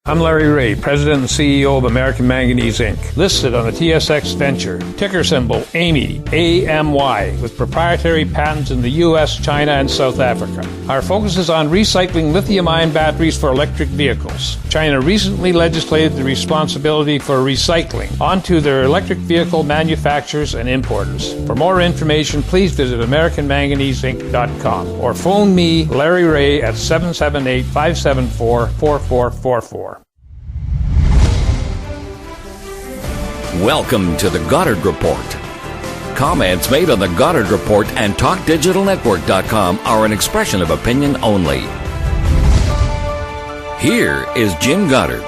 I'm Larry Ray, President and CEO of American Manganese, Inc., listed on the TSX Venture, ticker symbol AMY, A-M-Y, with proprietary patents in the U.S., China, and South Africa. Our focus is on recycling lithium-ion batteries for electric vehicles. China recently legislated the responsibility for recycling onto their electric vehicle manufacturers and importers. For more information, please visit AmericanManganeseInc.com or phone me, Larry Ray, at 778-574-4444. Welcome to the Goddard Report. Comments made on the Goddard Report and TalkDigitalNetwork.com are an expression of opinion only. Here is Jim Goddard.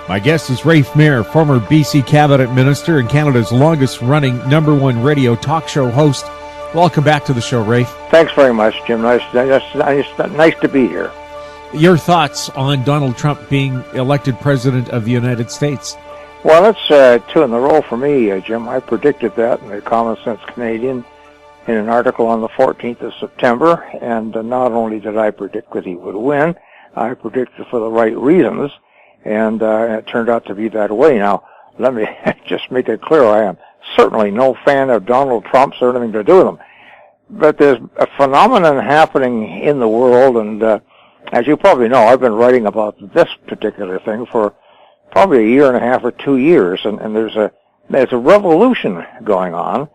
My guest is Rafe Mair, former BC Cabinet Minister and Canada's longest-running #1 radio talk show host. Welcome back to the show, Rafe. Thanks very much, Jim. Nice to be here. Your thoughts on Donald Trump being elected President of the United States? Well, that's two in a row for me, Jim. I predicted that in the Common Sense Canadian in an article on the 14th of September, and not only did I predict that he would win, I predicted for the right reasons, and it turned out to be that way. Now, let me just make it clear, I am certainly no fan of Donald Trump's or anything to do with him. But there's a phenomenon happening in the world, and as you probably know, I've been writing about this particular thing for probably a year and a half or 2 years, and there's a revolution going on,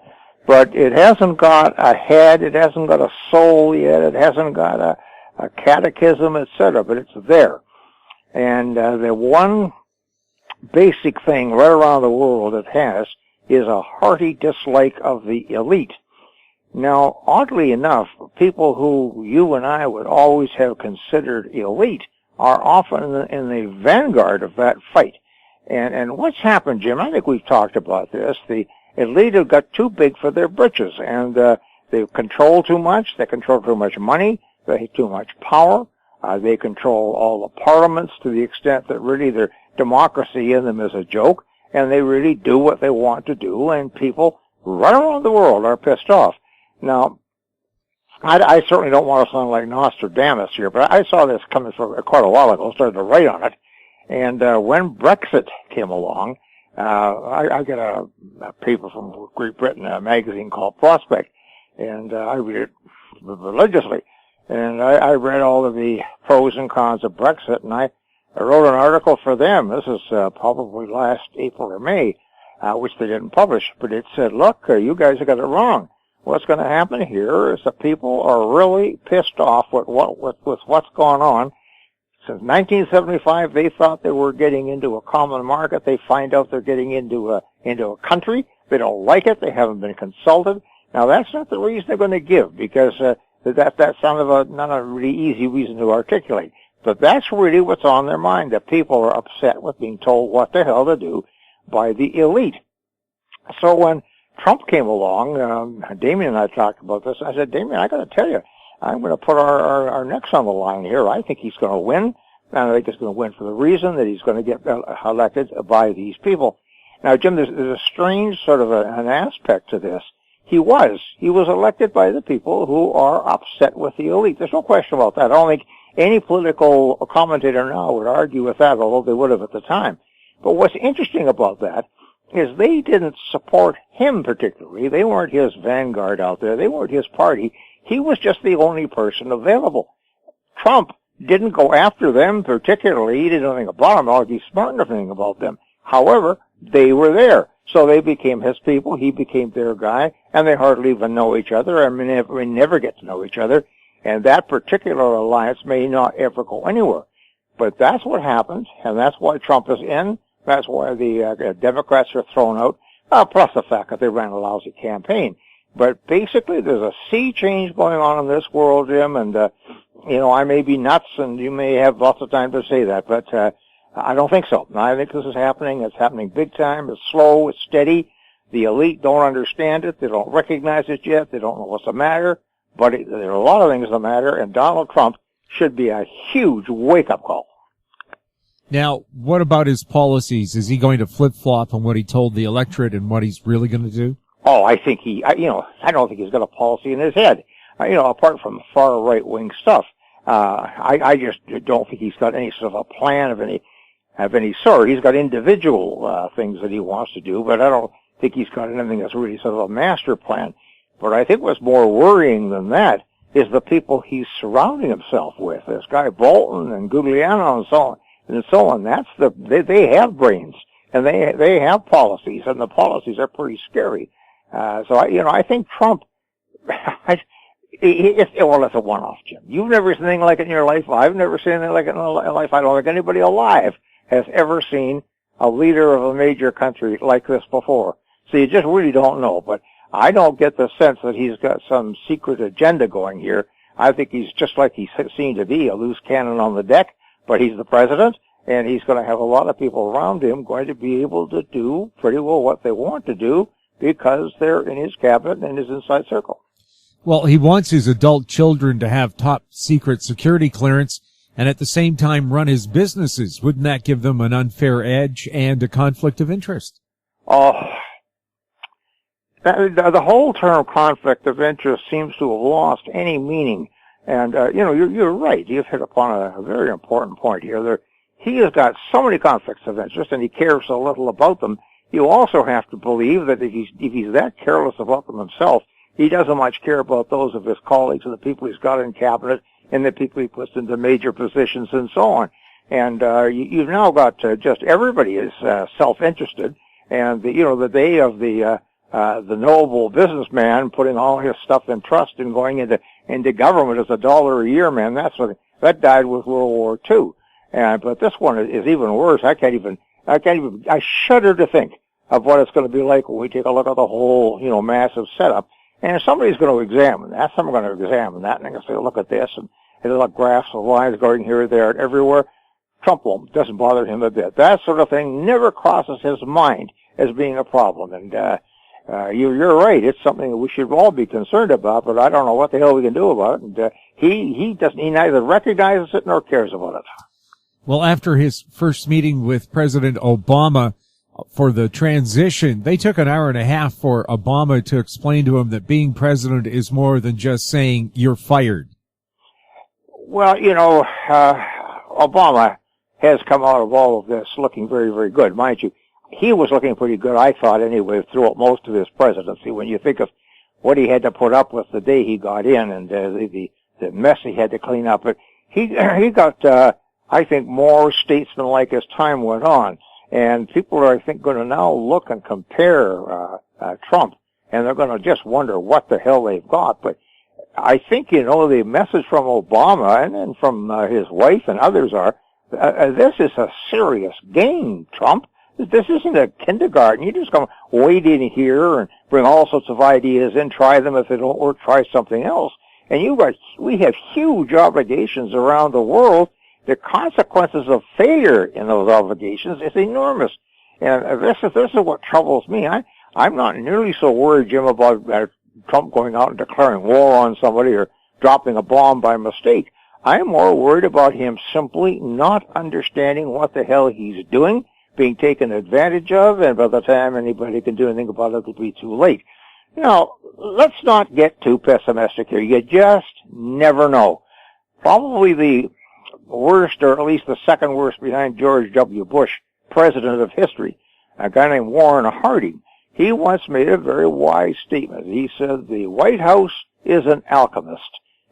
but it hasn't got a head, it hasn't got a soul yet, it hasn't got a catechism, etc., but it's there. And the one basic thing right around the world it has is a hearty dislike of the elite. Now, oddly enough, people who you and I would always have considered elite are often in the vanguard of that fight. And what's happened, Jim, I think we've talked about this, the elite have got too big for their britches, and they control too much, they control too much money, they have too much power, they control all the parliaments to the extent that really their democracy in them is a joke, and they really do what they want to do, and people right around the world are pissed off. Now, I certainly don't want to sound like Nostradamus here, but I saw this coming for quite a while ago, started to write on it, and when Brexit came along, I get a paper from Great Britain, a magazine called Prospect, and I read it religiously, and I read all of the pros and cons of Brexit, and I wrote an article for them. This is probably last April or May, which they didn't publish, but it said, look, you guys have got it wrong. What's going to happen here is that people are really pissed off with what's going on. Since 1975, they thought they were getting into a common market. They find out they're getting into a country. They don't like it. They haven't been consulted. Now, that's not the reason they're going to give, because that's not a really easy reason to articulate. But that's really what's on their mind, that people are upset with being told what the hell to do by the elite. So when Trump came along, Damien and I talked about this. I said, Damien, I got to tell you, I'm going to put our necks on the line here. I think he's going to win, and I think he's going to win for the reason that he's going to get elected by these people. Now, Jim, there's a strange sort of an aspect to this. He was elected by the people who are upset with the elite. There's no question about that. I don't think any political commentator now would argue with that, although they would have at the time. But what's interesting about that is they didn't support him particularly. They weren't his vanguard out there. They weren't his party. He was just the only person available. Trump didn't go after them particularly. He didn't know anything about them, or he'd be smart enough to know anything about them. However, they were there. So they became his people. He became their guy, and they hardly even know each other. I mean, we never get to know each other. And that particular alliance may not ever go anywhere. But that's what happened, and that's why Trump is in. That's why the Democrats are thrown out, plus the fact that they ran a lousy campaign. But basically, there's a sea change going on in this world, Jim, and, I may be nuts, and you may have lots of time to say that, but I don't think so. I think this is happening. It's happening big time. It's slow. It's steady. The elite don't understand it. They don't recognize it yet. They don't know what's the matter. But there are a lot of things that matter, and Donald Trump should be a huge wake-up call. Now, what about his policies? Is he going to flip-flop on what he told the electorate and what he's really going to do? Oh, I think I don't think he's got a policy in his head. Apart from far right-wing stuff, I just don't think he's got any sort of a plan of any of any sort. He's got individual things that he wants to do, but I don't think he's got anything that's really sort of a master plan. But I think what's more worrying than that is the people he's surrounding himself with. This guy Bolton and Guglielmo and so on. That's they have brains and they have policies, and the policies are pretty scary. So I think Trump, it's a one-off, Jim. You've never seen anything like it in your life. I've never seen anything like it in my life. I don't think anybody alive has ever seen a leader of a major country like this before. So you just really don't know. But I don't get the sense that he's got some secret agenda going here. I think he's just like he seemed to be, a loose cannon on the deck, but he's the president, and he's going to have a lot of people around him going to be able to do pretty well what they want to do because they're in his cabinet and his inside circle. Well, he wants his adult children to have top secret security clearance and at the same time run his businesses. Wouldn't that give them an unfair edge and a conflict of interest? Oh, the whole term conflict of interest seems to have lost any meaning. And, you're right. You've hit upon a very important point here. He has got so many conflicts of interest and he cares so little about them. You also have to believe that if he's that careless about them himself, he doesn't much care about those of his colleagues and the people he's got in cabinet and the people he puts into major positions and so on. And you've now got just everybody is self-interested, and the day of the noble businessman putting all his stuff in trust and going into government as $1 a year, man, that died with World War II. But this one is even worse. I shudder to think of what it's going to be like when we take a look at the whole, massive setup. And somebody's going to examine that. Someone's going to examine that, and they're going to say, look at this, and there's like graphs of lines going here, there, and everywhere. Trump doesn't bother him a bit. That sort of thing never crosses his mind as being a problem. And you're right. It's something that we should all be concerned about, but I don't know what the hell we can do about it. And he neither recognizes it nor cares about it. Well, after his first meeting with President Obama for the transition, they took an hour and a half for Obama to explain to him that being president is more than just saying you're fired. Well, Obama has come out of all of this looking very, very good. Mind you, he was looking pretty good, I thought, anyway, throughout most of his presidency. When you think of what he had to put up with the day he got in and the mess he had to clean up, but he got, I think, more statesman-like as time went on. And people are, I think, going to now look and compare Trump, and they're going to just wonder what the hell they've got. But I think, the message from Obama and then from his wife and others are, this is a serious game, Trump. This isn't a kindergarten. You just come wade in here and bring all sorts of ideas in, try them. If they don't work, try something else. And we have huge obligations around the world. The consequences of failure in those obligations is enormous. And this is what troubles me. I'm not nearly so worried, Jim, about Trump going out and declaring war on somebody or dropping a bomb by mistake. I'm more worried about him simply not understanding what the hell he's doing, being taken advantage of, and by the time anybody can do anything about it, it'll be too late. Now, let's not get too pessimistic here. You just never know. Probably the worst, or at least the second worst behind George W. Bush, president of history, a guy named Warren Harding. He once made a very wise statement. He said, the White House is an alchemist.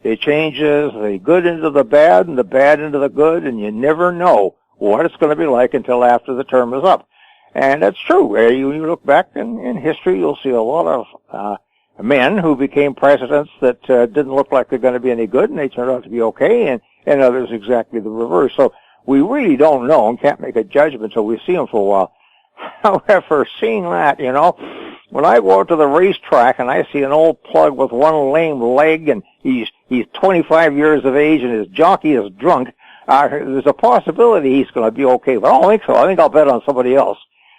It changes the good into the bad and the bad into the good, and you never know what it's going to be like until after the term is up. And that's true. You look back in history, you'll see a lot of men who became presidents that didn't look like they're going to be any good, and they turned out to be okay, and others exactly the reverse. So we really don't know and can't make a judgment until we see them for a while. However, seeing that, when I go out to the racetrack and I see an old plug with one lame leg and he's 25 years of age and his jockey is drunk, there's a possibility he's going to be okay, but I don't think so. I think I'll bet on somebody else.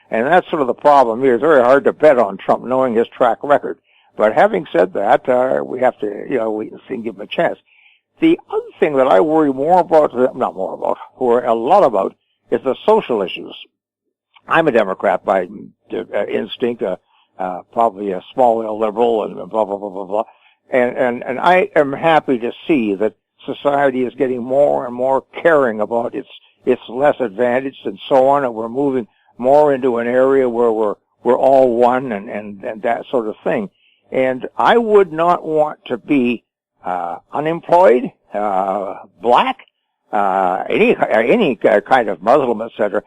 And that's sort of the problem here. It's very hard to bet on Trump knowing his track record. But having said that, we have to, wait and see and give him a chance. The other thing that I worry more about, worry a lot about, is the social issues. I'm a Democrat by instinct, probably a small L liberal and blah, blah, blah, blah, blah. And I am happy to see that society is getting more and more caring about its it's less advantaged and so on, and we're moving more into an area where we're all one and that sort of thing. And I would not want to be unemployed, black, any kind of Muslim, etc.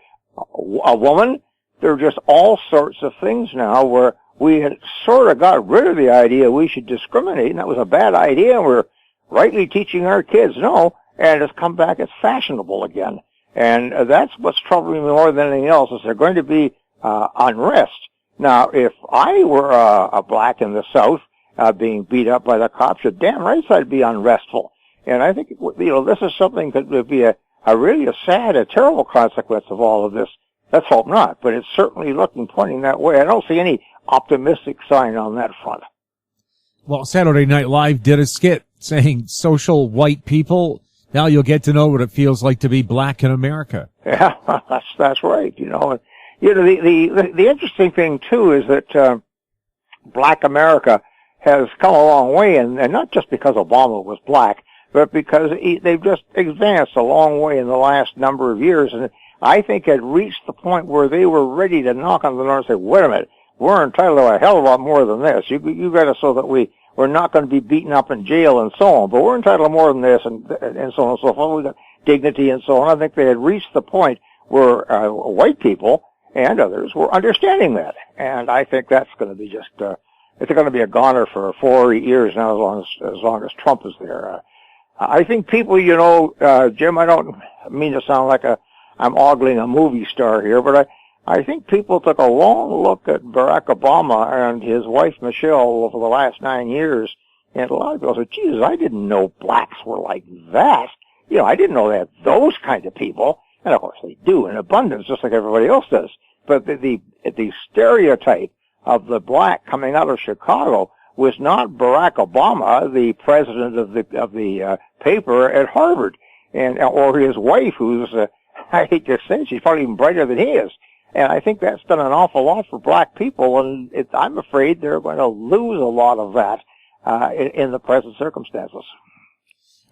A woman. There are just all sorts of things now where we had sort of got rid of the idea we should discriminate, and that was a bad idea, and we're rightly teaching our kids no, and it's come back as fashionable again. And that's what's troubling me more than anything else, is there going to be unrest. Now, if I were a black in the South being beat up by the cops, you're damn right I'd be unrestful. And I think, this is something that would be a really sad, a terrible consequence of all of this. Let's hope not, but it's certainly pointing that way. I don't see any optimistic sign on that front. Well, Saturday Night Live did a skit saying, social white people, now you'll get to know what it feels like to be black in America. Yeah, that's right. The interesting thing too is that black America has come a long way, and not just because Obama was black, but because they've just advanced a long way in the last number of years, and I think had reached the point where they were ready to knock on the door and say, wait a minute, we're entitled to a hell of a lot more than this. You got us so that we're not going to be beaten up in jail and so on, but we're entitled to more than this and so on and so forth. We got dignity and so on. I think they had reached the point where white people and others were understanding that. And I think that's going to be just, it's going to be a goner for 4 or 8 years now as long as Trump is there. I think people, Jim, I don't mean to sound like I'm ogling a movie star here, but I think people took a long look at Barack Obama and his wife Michelle over the last 9 years, and a lot of people said, Jesus, I didn't know blacks were like that. I didn't know they had those kind of people. And of course they do in abundance, just like everybody else does. But the stereotype of the black coming out of Chicago was not Barack Obama, the president of the paper at Harvard, or his wife, who's I hate to say, she's probably even brighter than he is. And I think that's done an awful lot for black people, and I'm afraid they're going to lose a lot of that in the present circumstances.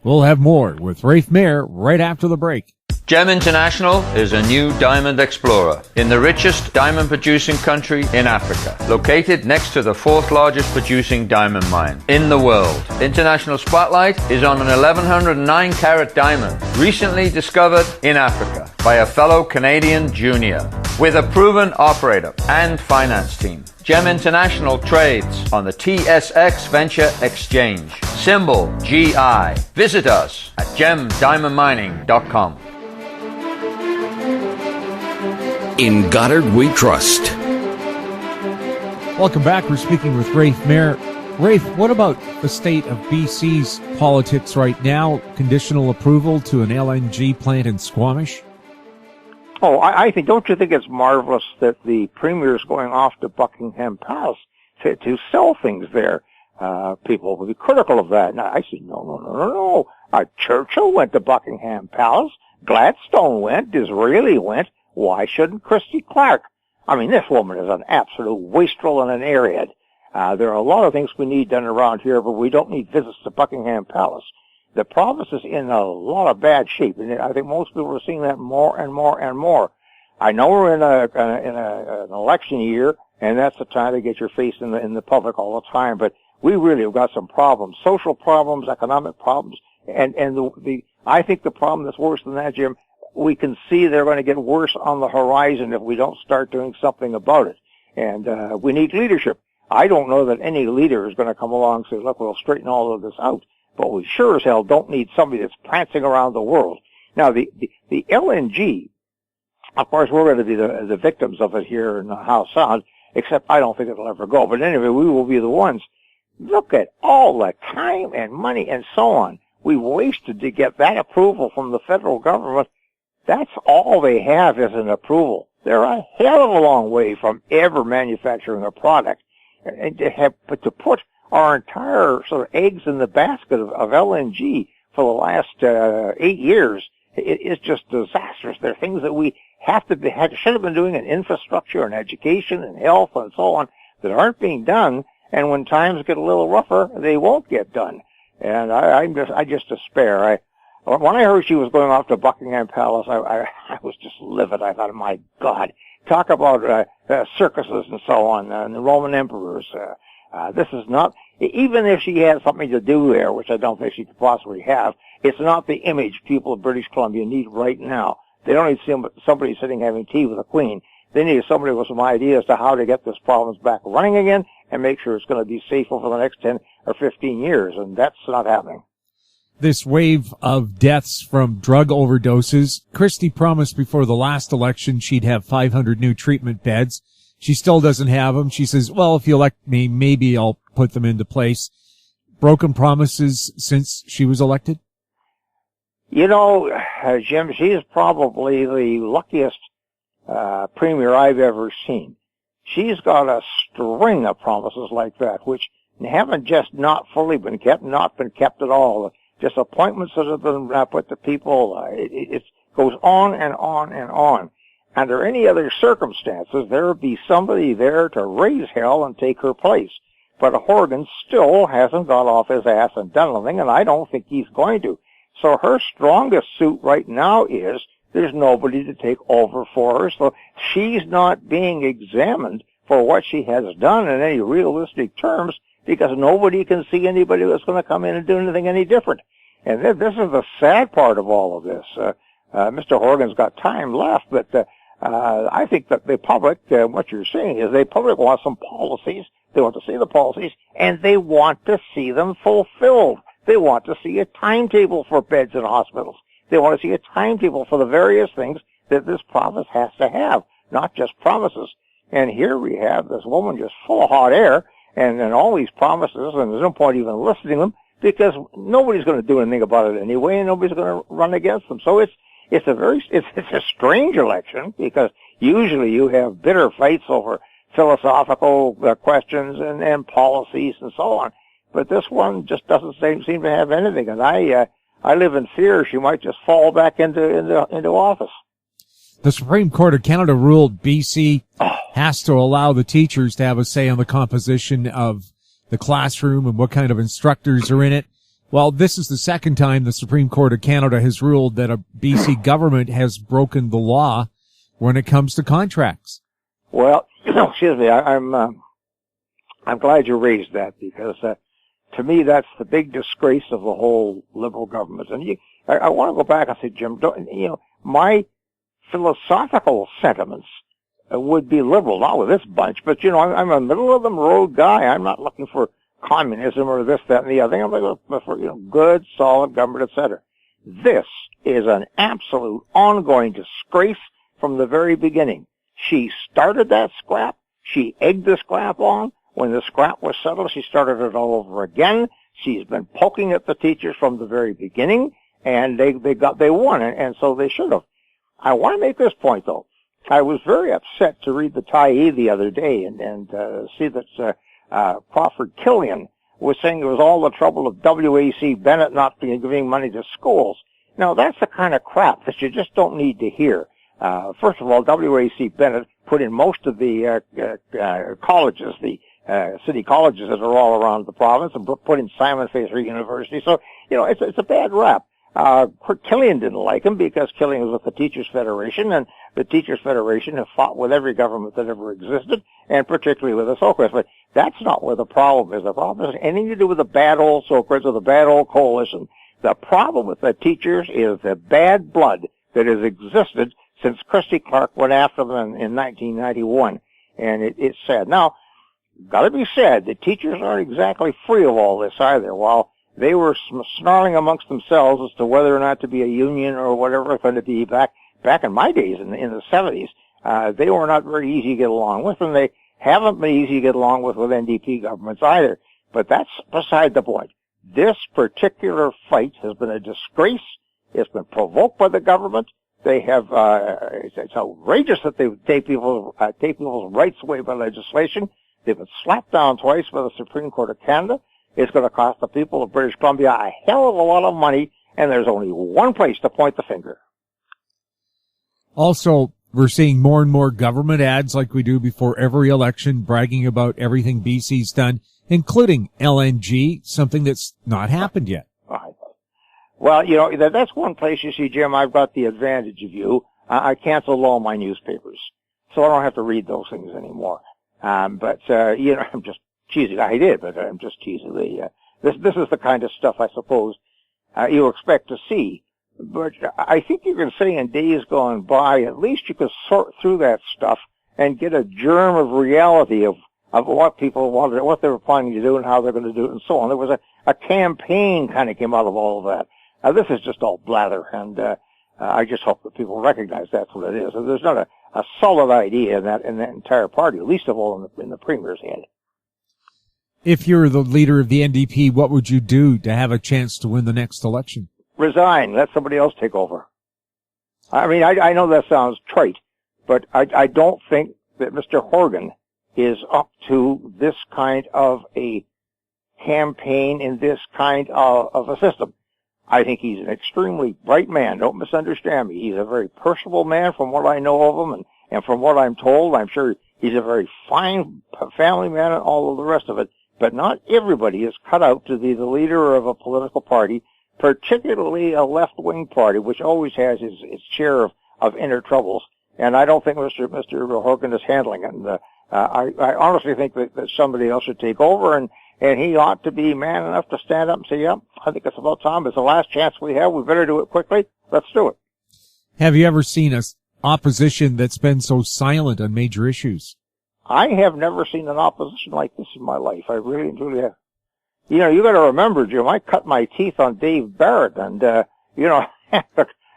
We'll have more with Rafe Mair right after the break. Gem International is a new diamond explorer in the richest diamond producing country in Africa, located next to the 4th largest producing diamond mine in the world. International Spotlight is on an 1109 carat diamond recently discovered in Africa by a fellow Canadian junior with a proven operator and finance team. Gem International trades on the TSX Venture Exchange, symbol GI. Visit us at gemdiamondmining.com. In Goddard we trust. Welcome back. We're speaking with Rafe Mair. Rafe, what about the state of BC's politics right now? Conditional approval to an LNG plant in Squamish? Oh, I think, don't you think it's marvelous that the Premier is going off to Buckingham Palace to sell things there? People will be critical of that. And I said, no. Churchill went to Buckingham Palace. Gladstone went. Disraeli went. Why shouldn't Christy Clark? I mean, this woman is an absolute wastrel and an airhead. There are a lot of things we need done around here, but we don't need visits to Buckingham Palace. The province is in a lot of bad shape, and I think most people are seeing that more and more and more. I know we're in an election year, and that's the time to get your face in the public all the time, but we really have got some problems, social problems, economic problems, and I think the problem that's worse than that, Jim, we can see they're going to get worse on the horizon if we don't start doing something about it. And we need leadership. I don't know that any leader is going to come along and say, look, we'll straighten all of this out. But we sure as hell don't need somebody that's prancing around the world. Now, the LNG, of course, we're going to be the victims of it here in Howe Sound, except I don't think it'll ever go. But anyway, we will be the ones. Look at all the time and money and so on we wasted to get that approval from the federal government. That's all they have is an approval. They're a hell of a long way from ever manufacturing a product. And to put our entire sort of eggs in the basket of LNG for the last 8 years, it's just disastrous. There are things that we should have been doing in infrastructure and education and health and so on that aren't being done. And when times get a little rougher, they won't get done. And I just despair. when I heard she was going off to Buckingham Palace, I was just livid. I thought, my God, talk about circuses and so on, and the Roman emperors. This is not, even if she had something to do there, which I don't think she could possibly have, it's not the image people of British Columbia need right now. They don't need somebody sitting having tea with the Queen. They need somebody with some ideas to how to get this province back running again and make sure it's going to be safe over the next 10 or 15 years, and that's not happening. This wave of deaths from drug overdoses, Christy promised before the last election she'd have 500 new treatment beds. She still doesn't have them. She says, well, if you elect me, maybe I'll put them into place. Broken promises since she was elected? You know, Jim, she is probably the luckiest premier I've ever seen. She's got a string of promises like that, which haven't just not fully been kept, not been kept at all. Just appointments that have been put to people. It goes on and on and on. Under any other circumstances, there would be somebody there to raise hell and take her place. But Horgan still hasn't got off his ass and done anything, and I don't think he's going to. So her strongest suit right now is there's nobody to take over for her, so she's not being examined for what she has done in any realistic terms because nobody can see anybody that's going to come in and do anything any different. And this is the sad part of all of this. Mr. Horgan's got time left, but I think that the public, what you're saying is the public wants some policies. They want to see the policies, and they want to see them fulfilled. They want to see a timetable for beds in hospitals. They want to see a timetable for the various things that this province has to have, not just promises. And here we have this woman just full of hot air and all these promises, and there's no point even listening to them because nobody's going to do anything about it anyway, and nobody's going to run against them. So it's a strange election because usually you have bitter fights over philosophical questions and policies and so on. But this one just doesn't seem to have anything, and I live in fear she might just fall back into office. The Supreme Court of Canada ruled BC has to allow the teachers to have a say on the composition of the classroom and what kind of instructors are in it. Well, this is the second time the Supreme Court of Canada has ruled that a BC government has broken the law when it comes to contracts. Well, excuse me, I'm glad you raised that because to me, that's the big disgrace of the whole Liberal government. And I want to go back and say, Jim, my philosophical sentiments would be Liberal, not with this bunch, but, I'm a middle-of-the-road guy. I'm not looking for communism or this, that, and the other thing. I'm looking for, good, solid government, etc. This is an absolute ongoing disgrace from the very beginning. She started that scrap. She egged the scrap on. When the scrap was settled, she started it all over again. She's been poking at the teachers from the very beginning, and they won, and so they should have. I want to make this point, though. I was very upset to read the Tyee the other day and see that Crawford Killian was saying it was all the trouble of W.A.C. Bennett not giving money to schools. Now, that's the kind of crap that you just don't need to hear. First of all, W.A.C. Bennett put in most of the colleges, the city colleges that are all around the province, and put in Simon Fraser University. So, it's a bad rap. Killian didn't like him because Killian was with the Teachers Federation, and the Teachers Federation have fought with every government that ever existed, and particularly with the Socrates. But that's not where the problem is. The problem is anything to do with the bad old Socrates or the bad old coalition. The problem with the teachers is the bad blood that has existed since Christy Clark went after them in 1991. And it's sad. Now, gotta be said, the teachers aren't exactly free of all this either. While they were snarling amongst themselves as to whether or not to be a union or whatever it's going to be back in my days in the 70s. They were not very easy to get along with, and they haven't been easy to get along with NDP governments either. But that's beside the point. This particular fight has been a disgrace. It's been provoked by the government. They have, it's outrageous that they take people's rights away by legislation. They've been slapped down twice by the Supreme Court of Canada. It's going to cost the people of British Columbia a hell of a lot of money, and there's only one place to point the finger. Also, we're seeing more and more government ads like we do before every election, bragging about everything BC's done, including LNG, something that's not happened yet. Well, that's one place you see, Jim, I've got the advantage of you. I canceled all my newspapers, so I don't have to read those things anymore. I'm just teasing. I did, but I'm just teasing. This is the kind of stuff I suppose you expect to see. But I think you can say in days gone by, at least you could sort through that stuff and get a germ of reality of what people wanted, what they were planning to do and how they're going to do it and so on. There was a campaign kind of came out of all of that. This is just all blather, and I just hope that people recognize that's what it is. There's not a solid idea in that entire party, least of all in the Premier's head. If you're the leader of the NDP, what would you do to have a chance to win the next election? Resign. Let somebody else take over. I mean, I know that sounds trite, but I don't think that Mr. Horgan is up to this kind of a campaign in this kind of a system. I think he's an extremely bright man. Don't misunderstand me. He's a very personable man from what I know of him and from what I'm told. I'm sure he's a very fine family man and all of the rest of it. But not everybody is cut out to be the leader of a political party, particularly a left-wing party, which always has its share of inner troubles. And I don't think Mr. Horgan is handling it. And I honestly think that somebody else should take over, and he ought to be man enough to stand up and say, "Yep, I think it's about time. It's the last chance we have. We better do it quickly. Let's do it." Have you ever seen a opposition that's been so silent on major issues? I have never seen an opposition like this in my life. I really and truly have. You got to remember, Jim, I cut my teeth on Dave Barrett and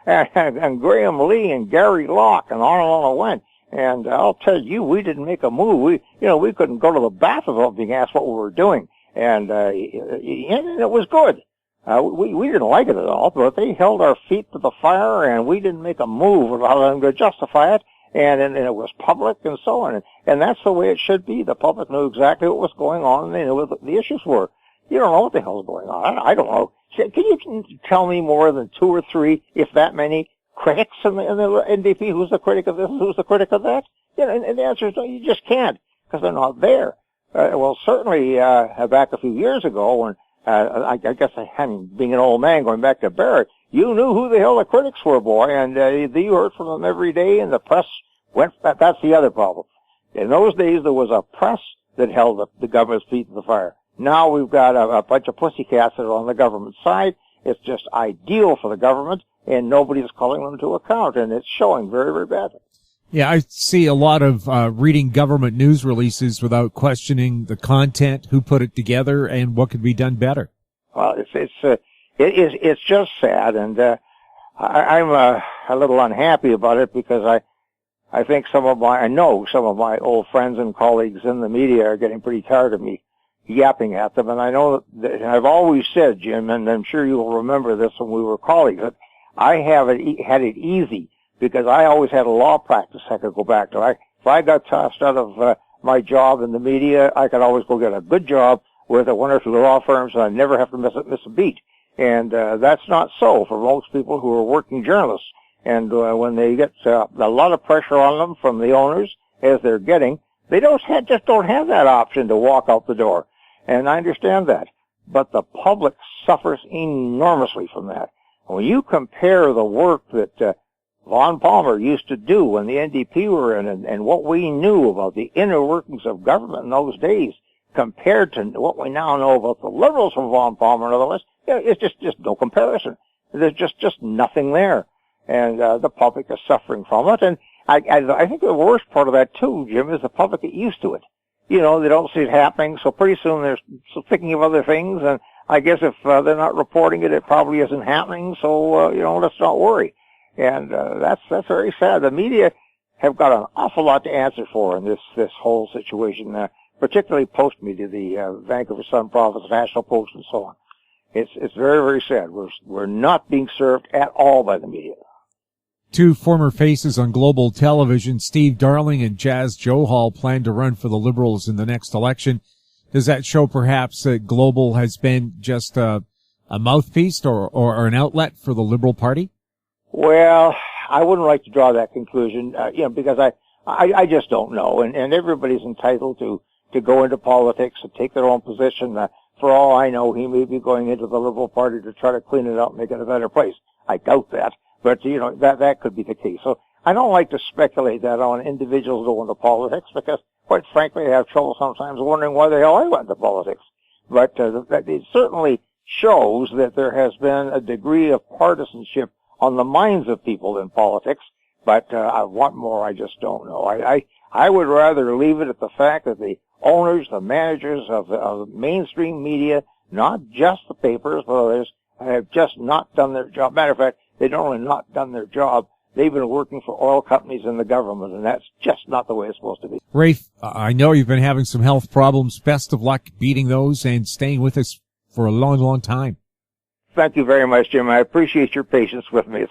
and Graham Lee and Gary Locke and on it went. And I'll tell you, we didn't make a move. We couldn't go to the bathroom without being asked what we were doing. And it was good. We didn't like it at all, but they held our feet to the fire and we didn't make a move without them to justify it. And it was public and so on. And that's the way it should be. The public knew exactly what was going on and they knew what the issues were. You don't know what the hell's going on. I don't know. Can you tell me more than 2 or 3, if that many, critics in the NDP? Who's the critic of this? Who's the critic of that? And the answer is no, you just can't, because they're not there. Well, certainly, back a few years ago, when, I guess, being an old man, going back to Barrett, you knew who the hell the critics were, boy, and you heard from them every day, and the press went, that's the other problem. In those days, there was a press that held the government's feet to the fire. Now we've got a bunch of pussycats that are on the government side. It's just ideal for the government, and nobody's calling them to account, and it's showing very, very badly. Yeah, I see a lot of reading government news releases without questioning the content, who put it together, and what could be done better. Well, it's just sad, and I'm a little unhappy about it because I think I know some of my old friends and colleagues in the media are getting pretty tired of me yapping at them, and I know that I've always said, Jim, and I'm sure you'll remember this when we were colleagues, that I had it easy because I always had a law practice I could go back to. If I got tossed out of my job in the media, I could always go get a good job with one or two law firms, and I'd never have to miss a beat. And that's not so for most people who are working journalists. And when they get a lot of pressure on them from the owners, as they're getting, they just don't have that option to walk out the door. And I understand that. But the public suffers enormously from that. When you compare the work that Von Palmer used to do when the NDP were in and what we knew about the inner workings of government in those days compared to what we now know about the Liberals from Von Palmer and otherwise, it's just no comparison. There's just nothing there. And the public is suffering from it. And I think the worst part of that, too, Jim, is the public get used to it. They don't see it happening, so pretty soon they're thinking of other things, and I guess if they're not reporting it, it probably isn't happening, so, let's not worry. And that's very sad. The media have got an awful lot to answer for in this whole situation, particularly Post-Media, the Vancouver Sun-Province, National Post, and so on. It's very, very sad. We're not being served at all by the media. 2 former faces on global television, Steve Darling and Jazz Johal, plan to run for the Liberals in the next election. Does that show perhaps that Global has been just a mouthpiece or an outlet for the Liberal Party? Well, I wouldn't like to draw that conclusion, because I just don't know. And everybody's entitled to go into politics and take their own position. for all I know, he may be going into the Liberal Party to try to clean it up and make it a better place. I doubt that, but that could be the case. So I don't like to speculate that on individuals going to politics because, quite frankly, I have trouble sometimes wondering why the hell I went to politics. But it certainly shows that there has been a degree of partisanship on the minds of people in politics. But I want more. I just don't know. I would rather leave it at the fact that the owners, the managers of mainstream media, not just the papers, but others, have just not done their job. Matter of fact, they don't only not done their job, they've been working for oil companies and the government, and that's just not the way it's supposed to be. Rafe, I know you've been having some health problems. Best of luck beating those and staying with us for a long, long time. Thank you very much, Jim. I appreciate your patience with me.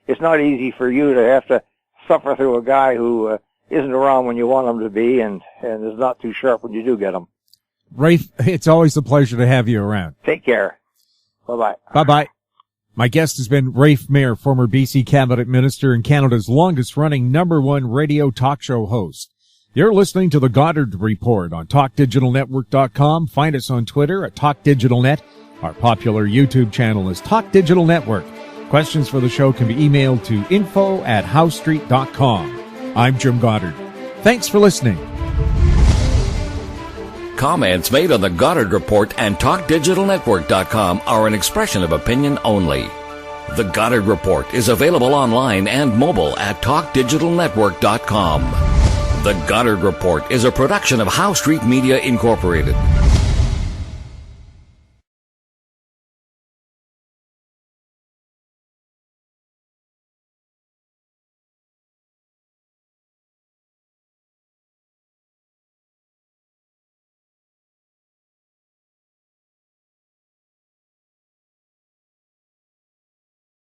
It's not easy for you to have to suffer through a guy who isn't around when you want him to be and is not too sharp when you do get him. Rafe, it's always a pleasure to have you around. Take care. Bye-bye. Bye-bye. My guest has been Rafe Mair, former BC Cabinet Minister and Canada's longest-running #1 radio talk show host. You're listening to The Goddard Report on TalkDigitalNetwork.com. Find us on Twitter at TalkDigitalNet. Our popular YouTube channel is Talk Digital Network. Questions for the show can be emailed to info@howstreet.com. I'm Jim Goddard. Thanks for listening. Comments made on The Goddard Report and TalkDigitalNetwork.com are an expression of opinion only. The Goddard Report is available online and mobile at TalkDigitalNetwork.com. The Goddard Report is a production of How Street Media Incorporated.